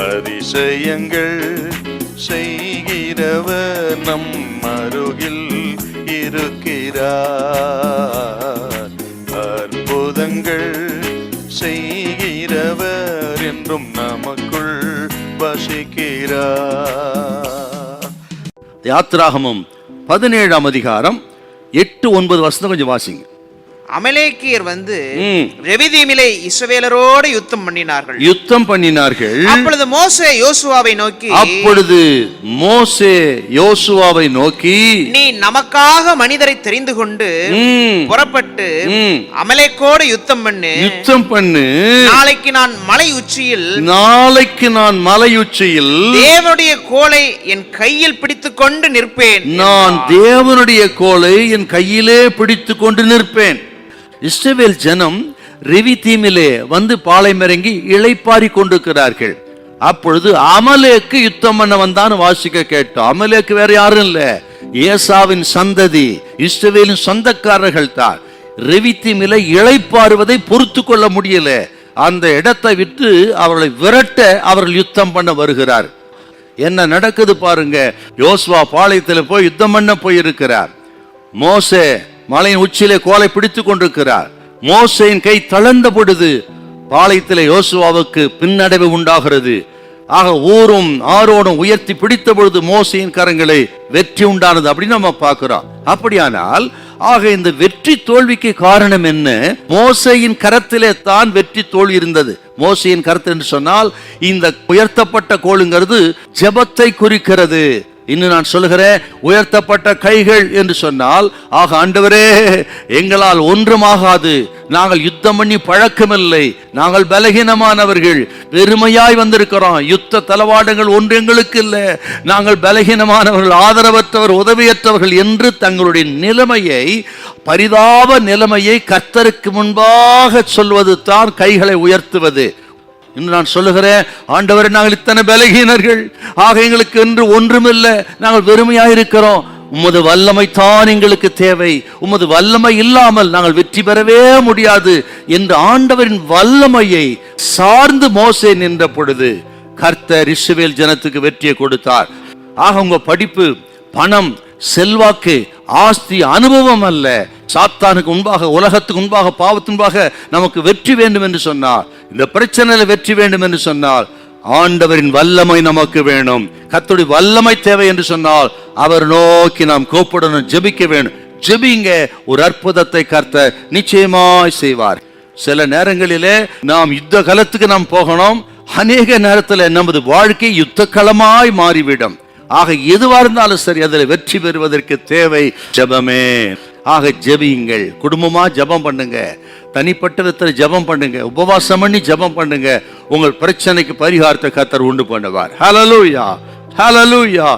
அதிசயங்கள் செய்கிறவர் நம் அருகில் இருக்கிறார். அற்புதங்கள் செய்கிறவர் என்றும் நமக்குள் வசிக்கிறார். யாத்திராகமம் 17ஆம் அதிகாரம் 8-9 வசனம் கொஞ்சம் வாசிங்க. அமலேக்கியர் ரெவிதீமிலே இஸ்ரவேலரோடு யுத்தம் பண்ணினார்கள். அப்பொழுது மோசே யோசுவாவை நோக்கி நீ நமக்காக மனிதரை தெரிந்து கொண்டு புறப்பட்டு அமலேக்கோடு யுத்தம் பண்ணு. நாளைக்கு நான் மலை உச்சியில் தேவனுடைய கோலை என் கையில் பிடித்துக் கொண்டு நிற்பேன். நான் தேவனுடைய கோலை என் கையிலே பிடித்துக் கொண்டு நிற்பேன். இஸ்ரவேல் ஜனம் ரெவிதீமிலே பாளையமிறங்கி இளைப்பாரி கொண்டிருக்கிறார்கள். அப்பொழுது அமலேக்கு யுத்தம் பண்ண வந்தான்னு வாசிக்க கேட்டோம். அமலேக்கு வேற யாரும் இல்ல, ஏசாவின் சந்ததி, இஸ்ரவேலின் சொந்தக்காரர்கள் தான். ரெவிதீமிலே இளைப்பாறுவதை பொறுத்து கொள்ள முடியல. அந்த இடத்தை விட்டு அவர்களை விரட்ட அவர்கள் யுத்தம் பண்ண வருகிறார். என்ன நடக்குது பாருங்க. யோசுவா பாளையத்தில் போய் யுத்தம் பண்ண போயிருக்கிறார். மோசே மலையின் உச்சியிலே கோலை பிடித்துக் கொண்டிருக்கிறார். மோசேயின் கை தளர்ந்த பொழுது பாளையத்திலே யோசுவாவுக்கு பின்னடைவு உண்டாகிறது. ஆக ஊரும் ஆரோடும் உயர்த்தி பிடித்த பொழுது மோசேயின் கரங்களை வெற்றி உண்டானது அப்படின்னு நம்ம பார்க்கிறோம். அப்படியானால் ஆக இந்த வெற்றி தோல்விக்கு காரணம் என்ன? மோசேயின் கரத்திலே தான் வெற்றி தோல்வி இருந்தது. மோசேயின் கரத்து என்று சொன்னால் இந்த உயர்த்தப்பட்ட கோலுங்கிறது ஜெபத்தை குறிக்கிறது. இன்னும் நான் சொல்லுகிறேன், உயர்த்தப்பட்ட கைகள் என்று சொன்னால் ஆக ஆண்டவரே எங்களால் ஒன்றுமாகாது, நாங்கள் யுத்தம் பண்ணி பழக்கமில்லை, நாங்கள் பலகீனமானவர்கள், வெறுமையாய் வந்திருக்கிறோம், யுத்த தளவாடங்கள் ஒன்று எங்களுக்கு இல்லை, நாங்கள் பலகீனமானவர்கள், ஆதரவற்றவர், உதவியற்றவர்கள் என்று தங்களுடைய நிலைமையை, பரிதாப நிலைமையை கர்த்தருக்கு முன்பாக சொல்வது தான் கைகளை உயர்த்துவது. இன்று நான் சொல்லுகிறேன், ஆண்டவரே நாங்கள் இத்தனை பலகீனர்கள், ஆக எங்களுக்கு என்று ஒன்றுமில்லை, நாங்கள் வெறுமையாயிருக்கிறோம், உமது வல்லமை தான் எங்களுக்கு தேவை, உமது வல்லமை இல்லாமல் நாங்கள் வெற்றி பெறவே முடியாது என்று ஆண்டவரின் வல்லமையை சார்ந்து மோசே நின்ற பொழுது கர்த்தர் இஸ்ரவேல் ஜனத்துக்கு வெற்றியை கொடுத்தார். ஆக உங்க படிப்பு, பணம், செல்வாக்கு, ஆஸ்தி, அனுபவம் அல்ல. சாத்தானுக்கு முன்பாக, உலகத்துக்கு முன்பாக, பாவத்துக்கு முன்பாக நமக்கு வெற்றி வேண்டும் என்று சொன்னார், இந்த பிரச்சனையில வெற்றி வேண்டும் என்று சொன்னால் ஆண்டவரின் வல்லமை நமக்கு வேணும். கர்த்தருடைய வல்லமை தேவை என்று சொன்னால் அவர் நோக்கி நாம் கூப்பிடணும், ஜெபிக்க வேணும். ஜெபிங்க, ஒரு அற்புதத்தை கர்த்தர் நிச்சயமாய் செய்வார். சில நேரங்களிலே நாம் யுத்த களத்துக்கு நாம் போகணும். அநேக நேரத்தில் நமது வாழ்க்கை யுத்த களமாய் மாறிவிடும். ஆக எதுவா இருந்தாலும் சரி, அதில் வெற்றி பெறுவதற்கு தேவை ஜெபமே. ஆக ஜெபியுங்கள், குடும்பமா ஜெபம் பண்ணுங்க, தனிப்பட்ட விதத்தில் ஜெபம் பண்ணுங்க, உபவாசம் பண்ணி ஜெபம் பண்ணுங்க. உங்கள் பிரச்சனைக்கு பரிகாரத்தை கர்த்தர் உண்டு பண்ணுவார். ஹல்லேலூயா, ஹல்லேலூயா.